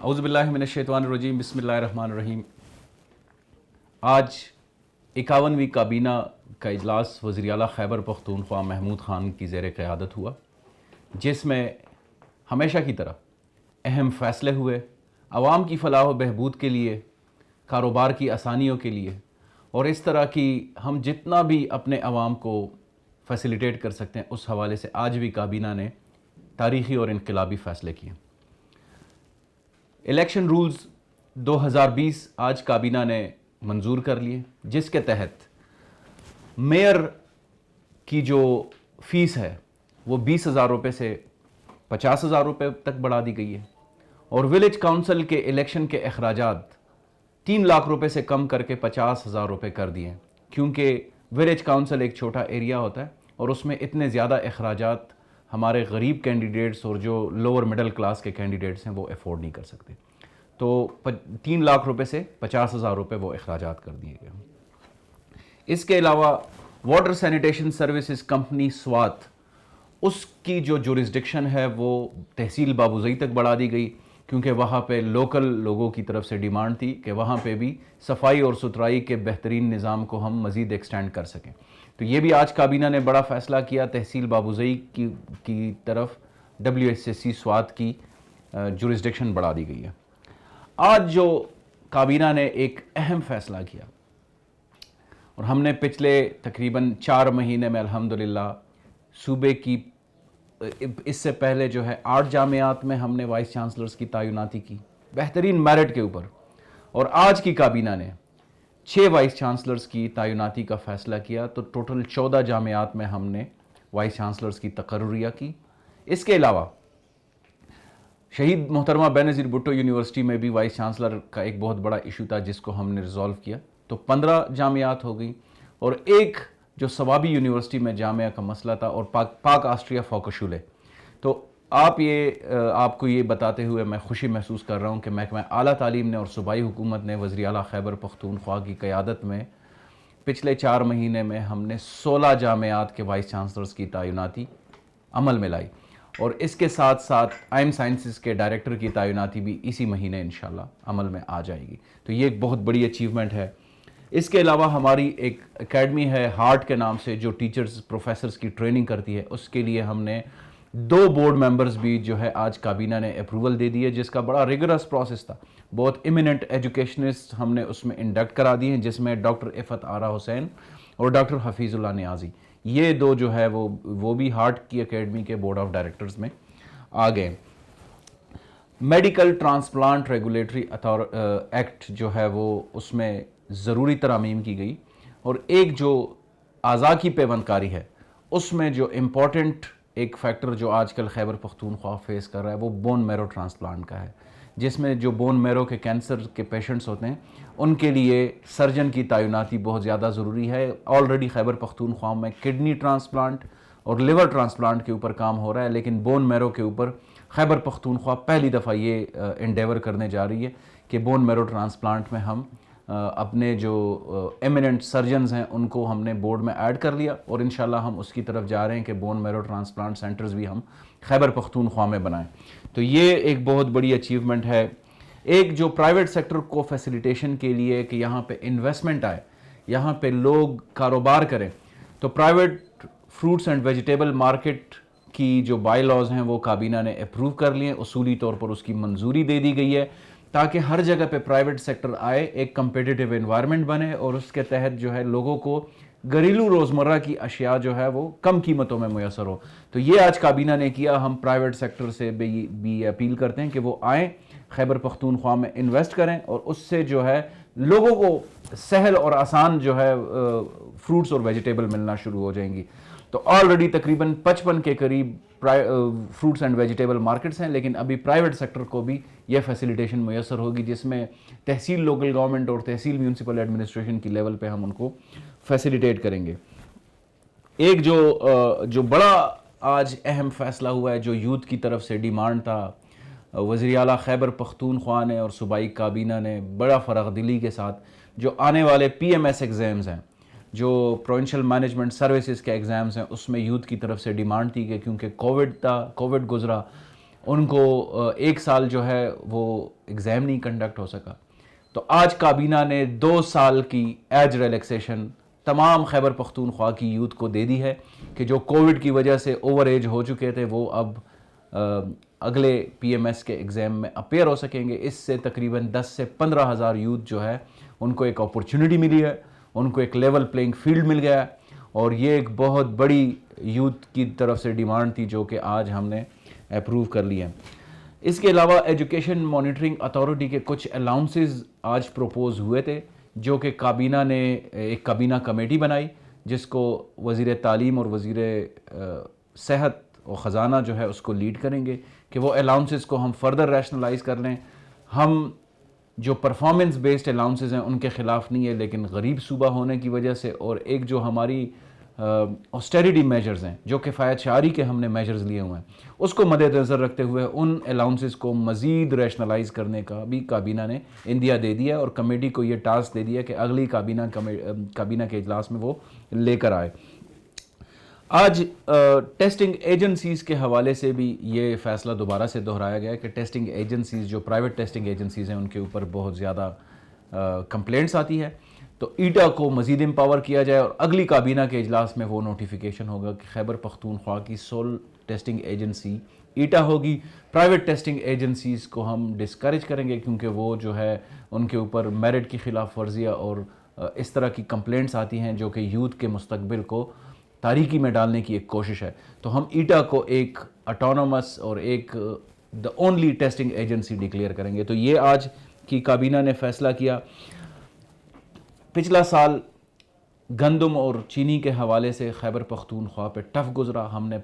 اعوذ باللہ من الشیطان الرجیم، بسم اللہ الرحمن الرحیم۔ آج 51ویں کابینہ کا اجلاس وزیر اعلیٰ خیبر پختونخوا محمود خان کی زیر قیادت ہوا، جس میں ہمیشہ کی طرح اہم فیصلے ہوئے عوام کی فلاح و بہبود کے لیے، کاروبار کی آسانیوں کے لیے، اور اس طرح کی ہم جتنا بھی اپنے عوام کو فیسیلیٹیٹ کر سکتے ہیں اس حوالے سے آج بھی کابینہ نے تاریخی اور انقلابی فیصلے کیے۔ الیکشن رولز 2020 آج کابینہ نے منظور کر لیے، جس کے تحت میئر کی جو فیس ہے وہ 20,000 روپے سے 50,000 روپے تک بڑھا دی گئی ہے، اور ولیج کاؤنسل کے الیکشن کے اخراجات 3 لاکھ روپے سے کم کر کے 50,000 روپے کر دیے ہیں، کیونکہ ولیج کاؤنسل ایک چھوٹا ایریا ہوتا ہے اور اس میں اتنے زیادہ اخراجات ہمارے غریب کینڈیڈیٹس اور جو لوور مڈل کلاس کے کینڈیڈیٹس ہیں وہ افورڈ نہیں کر سکتے، تو 3 لاکھ روپے سے 50,000 روپے وہ اخراجات کر دیے گئے۔ اس کے علاوہ water sanitation services company Swat, اس کی جو جورسڈکشن ہے وہ تحصیل بابوزئی تک بڑھا دی گئی، کیونکہ وہاں پہ لوکل لوگوں کی طرف سے ڈیمانڈ تھی کہ وہاں پہ بھی صفائی اور ستھرائی کے بہترین نظام کو ہم مزید ایکسٹینڈ کر سکیں۔ تو یہ بھی آج کابینہ نے بڑا فیصلہ کیا، تحصیل بابوزئی کی طرف WSSC سوات کی جورسڈکشن بڑھا دی گئی ہے۔ آج جو کابینہ نے ایک اہم فیصلہ کیا، اور ہم نے پچھلے تقریباً 4 مہینے میں الحمدللہ صوبے کی اس سے پہلے جو ہے 8 جامعات میں ہم نے وائس چانسلرز کی تعیناتی کی بہترین میرٹ کے اوپر، اور آج کی کابینہ نے 6 وائس چانسلرز کی تعیناتی کا فیصلہ کیا، تو ٹوٹل 14 جامعات میں ہم نے وائس چانسلرز کی تقرریہ کی۔ اس کے علاوہ شہید محترمہ بینظیر بھٹو یونیورسٹی میں بھی وائس چانسلر کا ایک بہت بڑا ایشو تھا جس کو ہم نے ریزالو کیا، تو 15 جامعات ہو گئی، اور ایک جو ثوابی یونیورسٹی میں جامعہ کا مسئلہ تھا، اور پاک آسٹریا فوکشولے۔ تو آپ کو یہ بتاتے ہوئے میں خوشی محسوس کر رہا ہوں کہ محکمہ اعلیٰ تعلیم نے اور صوبائی حکومت نے وزیر اعلیٰ خیبر پختونخوا کی قیادت میں پچھلے 4 مہینے میں ہم نے 16 جامعات کے وائس چانسلرز کی تعیناتی عمل میں لائی، اور اس کے ساتھ ساتھ آئم سائنسز کے ڈائریکٹر کی تعیناتی بھی اسی مہینے انشاءاللہ عمل میں آ جائے گی، تو یہ ایک بہت بڑی اچیومنٹ ہے۔ اس کے علاوہ ہماری ایک اکیڈمی ہے ہارٹ کے نام سے، جو ٹیچرز پروفیسرز کی ٹریننگ کرتی ہے، اس کے لیے ہم نے 2 بورڈ ممبرز بھی جو ہے آج کابینہ نے اپروول دے دی ہے، جس کا بڑا ریگرس پروسیس تھا۔ بہت ایمیننٹ ایجوکیشنسٹ ہم نے اس میں انڈکٹ کرا دیے ہیں، جس میں ڈاکٹر عفت آرا حسین اور ڈاکٹر حفیظ اللہ نیازی، یہ 2 جو ہے وہ بھی ہارٹ کی اکیڈمی کے بورڈ آف ڈائریکٹرز میں آ گئے۔ میڈیکل ٹرانسپلانٹ ریگولیٹری ایکٹ جو ہے وہ اس میں ضروری ترامیم کی گئی، اور ایک جو اعضاء کی پیوند کاری ہے اس میں جو امپورٹنٹ ایک فیکٹر جو آج کل خیبر پختونخوا فیس کر رہا ہے وہ بون میرو ٹرانسپلانٹ کا ہے، جس میں جو بون میرو کے کینسر کے پیشنٹس ہوتے ہیں ان کے لیے سرجن کی تعیناتی بہت زیادہ ضروری ہے۔ آلریڈی خیبر پختونخوا میں کڈنی ٹرانسپلانٹ اور لیور ٹرانسپلانٹ کے اوپر کام ہو رہا ہے، لیکن بون میرو کے اوپر خیبر پختونخوا پہلی دفعہ یہ انڈیور کرنے جا رہی ہے کہ بون میرو ٹرانسپلانٹ میں ہم اپنے جو ایمیننٹ سرجنز ہیں ان کو ہم نے بورڈ میں ایڈ کر لیا، اور انشاءاللہ ہم اس کی طرف جا رہے ہیں کہ بون میرو ٹرانسپلانٹ سینٹرز بھی ہم خیبر پختونخوا میں بنائیں، تو یہ ایک بہت بڑی اچیومنٹ ہے۔ ایک جو پرائیویٹ سیکٹر کو فیسیلیٹیشن کے لیے کہ یہاں پہ انویسٹمنٹ آئے، یہاں پہ لوگ کاروبار کریں، تو private fruits and vegetable market کی جو بائی لاز ہیں وہ کابینہ نے اپروو کر لیے، اصولی طور پر اس کی منظوری دے دی گئی ہے، تاکہ ہر جگہ پہ پرائیویٹ سیکٹر آئے، ایک کمپیٹیٹیو انوائرمنٹ بنے، اور اس کے تحت جو ہے لوگوں کو گھریلو روزمرہ کی اشیاء جو ہے وہ کم قیمتوں میں میسر ہو۔ تو یہ آج کابینہ نے کیا۔ ہم پرائیویٹ سیکٹر سے بھی اپیل کرتے ہیں کہ وہ آئیں، خیبر پختونخوا میں انویسٹ کریں، اور اس سے جو ہے لوگوں کو سہل اور آسان جو ہے فروٹس اور ویجیٹیبل ملنا شروع ہو جائیں گی۔ تو آلریڈی تقریباً 55 کے قریب فروٹس اینڈ ویجیٹیبل مارکیٹس ہیں، لیکن ابھی پرائیویٹ سیکٹر کو بھی یہ فیسیلیٹیشن میسر ہوگی، جس میں تحصیل لوکل گورنمنٹ اور تحصیل میونسپل ایڈمنسٹریشن کی لیول پہ ہم ان کو فیسیلیٹیٹ کریں گے۔ ایک جو بڑا آج اہم فیصلہ ہوا ہے، جو یوتھ کی طرف سے ڈیمانڈ تھا، وزیر اعلیٰ خیبر پختونخوا نے اور صوبائی کابینہ نے بڑا فراخ دلی کے ساتھ جو آنے والے PMS ایگزامز ہیں، جو پروونشل مینجمنٹ سروسز کے ایگزامز ہیں، اس میں یوتھ کی طرف سے ڈیمانڈ تھی کہ کیونکہ کووڈ گزرا، ان کو ایک سال جو ہے وہ ایگزام نہیں کنڈکٹ ہو سکا. تو آج کابینہ نے 2 سال کی ایج ریلیکسیشن تمام خیبر پختونخوا کی یوتھ کو دے دی ہے کہ جو کووڈ کی وجہ سے اوور ایج ہو چکے تھے وہ اب اگلے پی ایم ایس کے ایگزام میں اپیئر ہو سکیں گے. اس سے تقریباً 10 سے 15 ہزار یوتھ جو ہے ان کو ایک اپورچونٹی ملی ہے, ان کو ایک لیول پلینگ فیلڈ مل گیا ہے, اور یہ ایک بہت بڑی یوتھ کی طرف سے ڈیمانڈ تھی جو کہ آج ہم نے اپروو کر لی ہے. اس کے علاوہ ایجوکیشن مانیٹرنگ اتھارٹی کے کچھ الاؤنسز آج پروپوز ہوئے تھے جو کہ کابینہ نے ایک کابینہ کمیٹی بنائی جس کو وزیر تعلیم اور وزیر صحت اور خزانہ جو ہے اس کو لیڈ کریں گے کہ وہ الاؤنسز کو ہم فردر ریشنلائز کر لیں. ہم جو پرفارمنس بیسڈ الاؤنسز ہیں ان کے خلاف نہیں ہے, لیکن غریب صوبہ ہونے کی وجہ سے اور ایک جو ہماری آسٹیریٹی میجرز ہیں جو کفایت شعاری کے ہم نے میجرز لیے ہوئے ہیں اس کو مد نظر رکھتے ہوئے ان الاؤنسز کو مزید ریشنلائز کرنے کا بھی کابینہ نے اندیا دے دیا اور کمیٹی کو یہ ٹاسک دے دیا کہ اگلی کابینہ کے اجلاس میں وہ لے کر آئے. آج ٹیسٹنگ ایجنسیز کے حوالے سے بھی یہ فیصلہ دوبارہ سے دہرایا گیا کہ ٹیسٹنگ ایجنسیز جو پرائیویٹ ٹیسٹنگ ایجنسیز ہیں ان کے اوپر بہت زیادہ کمپلینٹس آتی ہے, تو ایٹا کو مزید امپاور کیا جائے اور اگلی کابینہ کے اجلاس میں وہ نوٹیفیکیشن ہوگا کہ خیبر پختونخوا کی سول ٹیسٹنگ ایجنسی ایٹا ہوگی. پرائیویٹ ٹیسٹنگ ایجنسیز کو ہم ڈسکریج کریں گے کیونکہ وہ جو ہے ان کے اوپر میرٹ کی خلاف ورزیہ اور اس طرح کی کمپلینٹس آتی ہیں جو کہ یوتھ کے مستقبل کو تاریکی میں ڈالنے کی ایک کوشش ہے. تو ہم ایٹا کو ایک اٹونومس اور ایک the only testing agency declare کریں گے. تو یہ آج کی کابینہ نے فیصلہ کیا. پچھلا سال گندم اور چینی کے حوالے سے خیبر پختونخوا پہ ٹف گزرا, ہم نے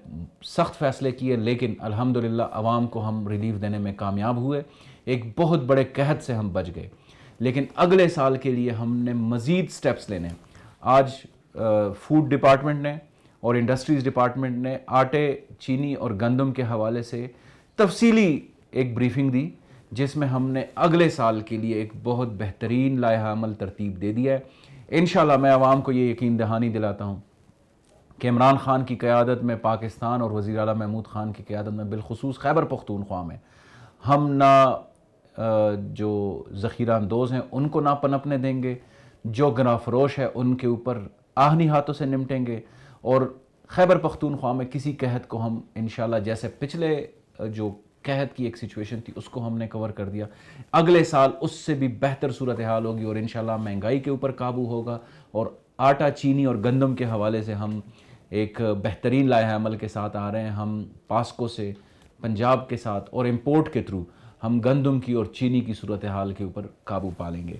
سخت فیصلے کیے لیکن الحمدللہ عوام کو ہم ریلیف دینے میں کامیاب ہوئے, ایک بہت بڑے قحط سے ہم بچ گئے. لیکن اگلے سال کے لیے ہم نے مزید سٹیپس لینے. آج فوڈ ڈپارٹمنٹ نے اور انڈسٹریز ڈپارٹمنٹ نے آٹے, چینی اور گندم کے حوالے سے تفصیلی ایک بریفنگ دی جس میں ہم نے اگلے سال کے لیے ایک بہت بہترین لائحہ عمل ترتیب دے دیا ہے. انشاءاللہ میں عوام کو یہ یقین دہانی دلاتا ہوں کہ عمران خان کی قیادت میں پاکستان اور وزیر اعلیٰ محمود خان کی قیادت میں بالخصوص خیبر پختونخوا میں ہم نہ جو ذخیرہ اندوز ہیں ان کو نہ پنپنے دیں گے, جو گناہ فروش ہے ان کے اوپر آہنی ہاتھوں سے نمٹیں گے, اور خیبر پختونخوا میں کسی قحط کو ہم انشاءاللہ جیسے پچھلے جو قحط کی ایک سچویشن تھی اس کو ہم نے کور کر دیا, اگلے سال اس سے بھی بہتر صورتحال ہوگی اور انشاءاللہ مہنگائی کے اوپر قابو ہوگا. اور آٹا, چینی اور گندم کے حوالے سے ہم ایک بہترین لائحہ عمل کے ساتھ آ رہے ہیں. ہم پاسکو سے پنجاب کے ساتھ اور امپورٹ کے تھرو ہم گندم کی اور چینی کی صورتحال کے اوپر قابو پا لیں گے.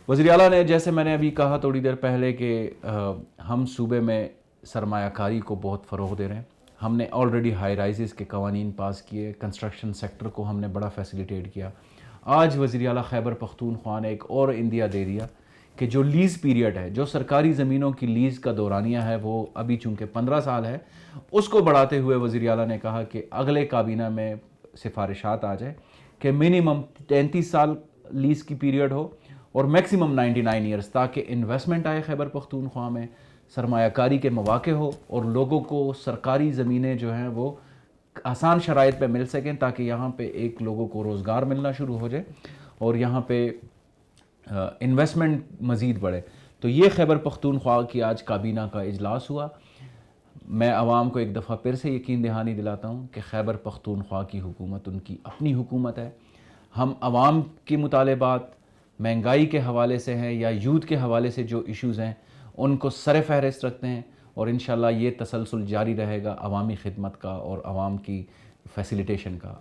وزیر اعلیٰ نے جیسے میں نے ابھی کہا تھوڑی دیر پہلے کہ ہم صوبے میں سرمایہ کاری کو بہت فروغ دے رہے ہیں. ہم نے آلریڈی ہائی رائزز کے قوانین پاس کیے, کنسٹرکشن سیکٹر کو ہم نے بڑا فیسیلیٹیٹ کیا. آج وزیر اعلیٰ خیبر پختونخوا نے ایک اور اندیا دے دیا کہ جو لیز پیریڈ ہے, جو سرکاری زمینوں کی لیز کا دورانیہ ہے وہ ابھی چونکہ 15 سال ہے, اس کو بڑھاتے ہوئے وزیر اعلیٰ نے کہا کہ اگلے کابینہ میں سفارشات آ جائے کہ منیمم 33 سال لیز کی پیریڈ ہو اور میکسیمم 99 ایئرز, تاکہ انویسٹمنٹ آئے خیبر پختونخوا میں, سرمایہ کاری کے مواقع ہو اور لوگوں کو سرکاری زمینیں جو ہیں وہ آسان شرائط پہ مل سکیں تاکہ یہاں پہ ایک لوگوں کو روزگار ملنا شروع ہو جائے اور یہاں پہ انویسٹمنٹ مزید بڑھے. تو یہ خیبر پختونخوا کی آج کابینہ کا اجلاس ہوا. میں عوام کو ایک دفعہ پھر سے یقین دہانی دلاتا ہوں کہ خیبر پختونخوا کی حکومت ان کی اپنی حکومت ہے. ہم عوام کی مطالبات مہنگائی کے حوالے سے ہیں یا یوتھ کے حوالے سے جو ایشوز ہیں ان کو سر فہرست رکھتے ہیں, اور انشاءاللہ یہ تسلسل جاری رہے گا عوامی خدمت کا اور عوام کی فیسیلیٹیشن کا.